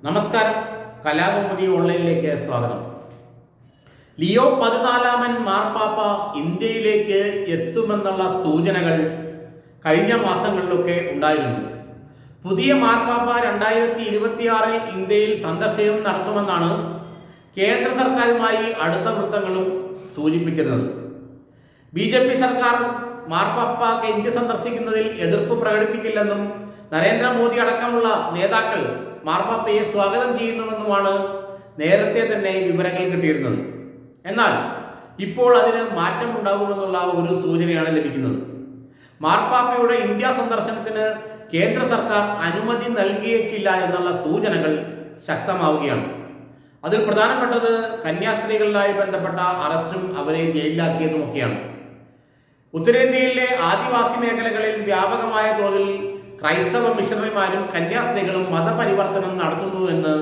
നമസ്കാരം, കലാകൗമുദി ഓൺലൈനിലേക്ക് സ്വാഗതം. ലിയോ 14 മാർപ്പാപ്പ ഇന്ത്യയിലേക്ക് എത്തുമെന്നുള്ള സൂചനകൾ കഴിഞ്ഞ മാസങ്ങളിലൊക്കെ ഉണ്ടായിരുന്നു. പുതിയ മാർപ്പാപ്പ 2026 ഇന്ത്യയിൽ സന്ദർശനം നടത്തുമെന്നാണ് കേന്ദ്ര സർക്കാരുമായി അടുത്ത വൃത്തങ്ങളും സൂചിപ്പിച്ചിരുന്നത്. BJP സർക്കാർ മാർപ്പാപ്പ ഇന്ത്യ സന്ദർശിക്കുന്നതിൽ എതിർപ്പ് പ്രകടിപ്പിക്കില്ലെന്നും നരേന്ദ്രമോദി അടക്കമുള്ള നേതാക്കൾ മാർപ്പാപ്പയെ സ്വാഗതം ചെയ്യുന്നുവെന്നുമാണ് നേരത്തെ തന്നെ വിവരങ്ങൾ കിട്ടിയിരുന്നത്. എന്നാൽ ഇപ്പോൾ അതിന് മാറ്റമുണ്ടാകുമെന്നുള്ള ഒരു സൂചനയാണ് ലഭിക്കുന്നത്. മാർപ്പാപ്പയുടെ ഇന്ത്യ സന്ദർശനത്തിന് കേന്ദ്ര സർക്കാർ അനുമതി നൽകിയേക്കില്ല എന്നുള്ള സൂചനകൾ ശക്തമാവുകയാണ്. അതിൽ പ്രധാനപ്പെട്ടത് കന്യാസ്ത്രീകളുമായി ബന്ധപ്പെട്ട അറസ്റ്റും അവരെ ജയിലിലാക്കിയതുമൊക്കെയാണ്. ഉത്തരേന്ത്യയിലെ ആദിവാസി മേഖലകളിൽ വ്യാപകമായ തോതിൽ ക്രൈസ്തവ മിഷണറിമാരും കന്യാസ്ത്രീകളും മതപരിവർത്തനം നടത്തുന്നുവെന്ന്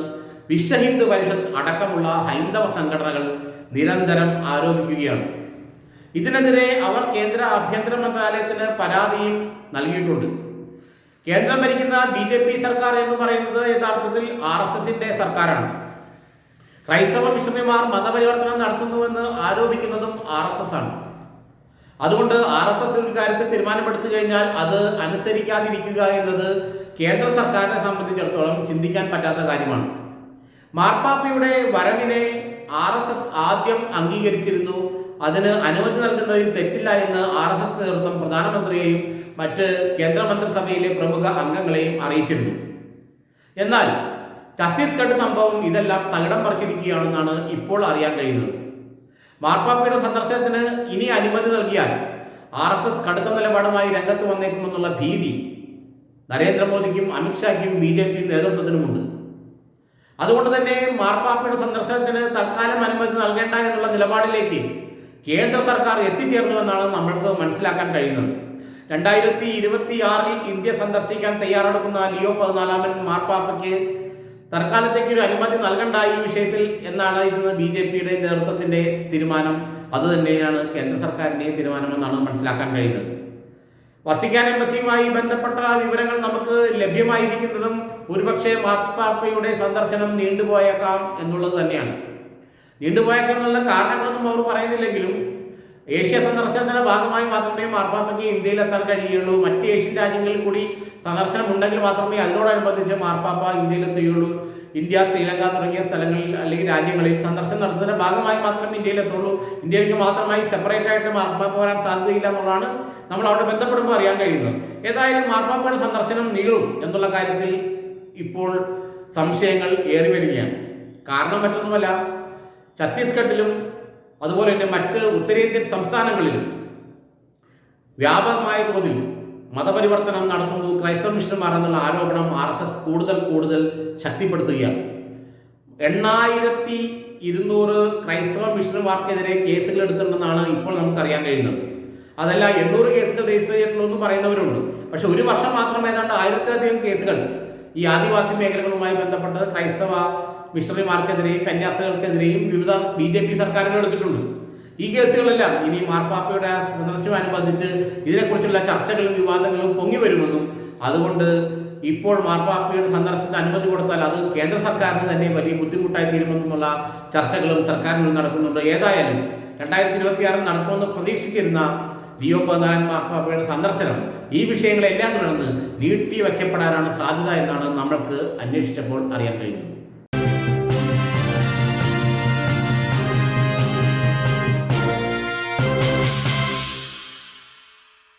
വിശ്വ ഹിന്ദു പരിഷത്ത് അടക്കമുള്ള ഹൈന്ദവ സംഘടനകൾ നിരന്തരം ആരോപിക്കുകയാണ്. ഇതിനെതിരെ അവർ കേന്ദ്ര ആഭ്യന്തര മന്ത്രാലയത്തിന് പരാതിയും നൽകിയിട്ടുണ്ട്. കേന്ദ്രം ഭരിക്കുന്ന BJP സർക്കാർ എന്ന് പറയുന്നത് യഥാർത്ഥത്തിൽ RSSന്റെ സർക്കാരാണ്. ക്രൈസ്തവ മിഷണറിമാർ മതപരിവർത്തനം നടത്തുന്നുവെന്ന് ആരോപിക്കുന്നതും RSS ആണ്. അതുകൊണ്ട് RSS ഒരു കാര്യത്തിൽ തീരുമാനമെടുത്തു കഴിഞ്ഞാൽ അത് അനുസരിക്കാതിരിക്കുക എന്നത് കേന്ദ്ര സർക്കാരിനെ സംബന്ധിച്ചിടത്തോളം ചിന്തിക്കാൻ പറ്റാത്ത കാര്യമാണ്. മാർപ്പാപ്പയുടെ വരവിനെ RSS ആദ്യം അംഗീകരിച്ചിരുന്നു. അതിന് അനുമതി നൽകുന്നതിൽ തെറ്റില്ല എന്ന് RSS നേതൃത്വം പ്രധാനമന്ത്രിയെയും മറ്റ് കേന്ദ്രമന്ത്രിസഭയിലെ പ്രമുഖ അംഗങ്ങളെയും അറിയിച്ചിരുന്നു. എന്നാൽ ഛത്തീസ്ഗഡ് സംഭവം ഇതെല്ലാം തകിടം പറിച്ചിരിക്കുകയാണെന്നാണ് ഇപ്പോൾ അറിയാൻ കഴിയുന്നത്. മാർപ്പാപ്പയുടെ സന്ദർശനത്തിന് ഇനി അനുമതി നൽകിയാൽ RSS കടുത്ത നിലപാടുമായി രംഗത്ത് വന്നേക്കുമെന്നുള്ള ഭീതി നരേന്ദ്രമോദിക്കും അമിത്ഷായ്ക്കും BJP നേതൃത്വത്തിനുമുണ്ട്. അതുകൊണ്ട് തന്നെ മാർപ്പാപ്പയുടെ സന്ദർശനത്തിന് തൽക്കാലം അനുമതി നൽകേണ്ട എന്നുള്ള നിലപാടിലേക്ക് കേന്ദ്ര സർക്കാർ എത്തിച്ചേർന്നുവെന്നാണ് നമ്മൾക്ക് മനസ്സിലാക്കാൻ കഴിയുന്നത്. 2026 ഇന്ത്യ സന്ദർശിക്കാൻ തയ്യാറെടുക്കുന്ന ലിയോ 14 മാർപ്പാപ്പയ്ക്ക് തൽക്കാലത്തേക്ക് ഒരു അനുമതി നൽകണ്ട ഈ വിഷയത്തിൽ എന്നാണ് ഇന്ന് BJPയുടെ നേതൃത്വത്തിന്റെ തീരുമാനം. അതുതന്നെയാണ് കേന്ദ്ര സർക്കാരിന്റെയും തീരുമാനമെന്നാണ് മനസ്സിലാക്കാൻ കഴിയുന്നത്. വത്തിക്കാൻ എംബസിയുമായി ബന്ധപ്പെട്ട വിവരങ്ങൾ നമുക്ക് ലഭ്യമായിരിക്കുന്നതും ഒരുപക്ഷെ മാർപ്പാപ്പയുടെ സന്ദർശനം നീണ്ടുപോയേക്കാം എന്നുള്ളത് തന്നെയാണ്. നീണ്ടുപോയേക്കാം എന്നുള്ള കാരണങ്ങളൊന്നും അവർ പറയുന്നില്ലെങ്കിലും ഏഷ്യ സന്ദർശനത്തിന്റെ ഭാഗമായി മാത്രമേ മാർപ്പാപ്പയ്ക്ക് ഇന്ത്യയിൽ എത്താൻ കഴിയുള്ളൂ. മറ്റ് ഏഷ്യൻ രാജ്യങ്ങളിൽ കൂടി സന്ദർശനം ഉണ്ടെങ്കിൽ മാത്രമേ അതിനോടനുബന്ധിച്ച് മാർപ്പാപ്പ ഇന്ത്യയിൽ എത്തുകയുള്ളൂ. ഇന്ത്യ, ശ്രീലങ്ക തുടങ്ങിയ സ്ഥലങ്ങളിൽ അല്ലെങ്കിൽ രാജ്യങ്ങളിൽ സന്ദർശനം നടത്തുന്നതിന്റെ ഭാഗമായി മാത്രമേ ഇന്ത്യയിൽ എത്തുള്ളൂ. ഇന്ത്യയിലേക്ക് മാത്രമായി സെപ്പറേറ്റ് ആയിട്ട് മാർപ്പാപ്പ വരാൻ സാധ്യതയില്ല എന്നുള്ളതാണ് നമ്മൾ അവിടെ ബന്ധപ്പെടുമ്പോൾ അറിയാൻ കഴിയുന്നത്. ഏതായാലും മാർപ്പാപ്പയുടെ സന്ദർശനം നീളും എന്നുള്ള കാര്യത്തിൽ ഇപ്പോൾ സംശയങ്ങൾ ഏറി വരികയാണ്. കാരണം മറ്റൊന്നുമല്ല, ഛത്തീസ്ഗഡിലും അതുപോലെ തന്നെ മറ്റ് ഉത്തരേന്ത്യൻ സംസ്ഥാനങ്ങളിലും വ്യാപകമായ തോതിൽ മതപരിവർത്തനം നടത്തുന്നു ക്രൈസ്തവ മിഷണർമാർ എന്നുള്ള ആരോപണം RSS കൂടുതൽ ശക്തിപ്പെടുത്തുകയാണ്. 8200 ക്രൈസ്തവ മിഷണർമാർക്കെതിരെ കേസുകൾ എടുത്തിട്ടുണ്ടെന്നാണ് ഇപ്പോൾ നമുക്കറിയാൻ കഴിയുന്നത്. അതല്ല, 800 കേസുകൾ രജിസ്റ്റർ ചെയ്തിട്ടുള്ളൂ എന്ന് പറയുന്നവരുണ്ട്. പക്ഷെ ഒരു വർഷം മാത്രം ഏതാണ്ട് 1000-ലധികം കേസുകൾ ഈ ആദിവാസി മേഖലകളുമായി ബന്ധപ്പെട്ട് ക്രൈസ്തവ മിഷണറിമാർക്കെതിരെയും കന്യാസ്ത്രീകൾക്കെതിരെയും വിവിധ BJP സർക്കാരുകൾ എടുത്തിട്ടുണ്ട്. ഈ കേസുകളെല്ലാം ഇനി മാർപ്പാപ്പയുടെ സന്ദർശനമനുബന്ധിച്ച് ഇതിനെക്കുറിച്ചുള്ള ചർച്ചകളും വിവാദങ്ങളും പൊങ്ങി വരുമെന്നും അതുകൊണ്ട് ഇപ്പോൾ മാർപ്പാപ്പയുടെ സന്ദർശനത്തിന് അനുമതി കൊടുത്താൽ അത് കേന്ദ്ര സർക്കാരിന് തന്നെ വലിയ ബുദ്ധിമുട്ടായി തീരുമെന്നുള്ള ചർച്ചകളും സർക്കാരിൽ നടക്കുന്നുണ്ട്. ഏതായാലും 2026 നടക്കുമെന്ന് പ്രതീക്ഷിച്ചിരുന്ന ലിയോ 14 മാർപ്പാപ്പയുടെ സന്ദർശനം ഈ വിഷയങ്ങളെല്ലാം തുടർന്ന് നീട്ടി വയ്ക്കപ്പെടാനാണ് സാധ്യത എന്നാണ് നമ്മൾക്ക് അന്വേഷിച്ചപ്പോൾ അറിയാൻ കഴിയുന്നത്.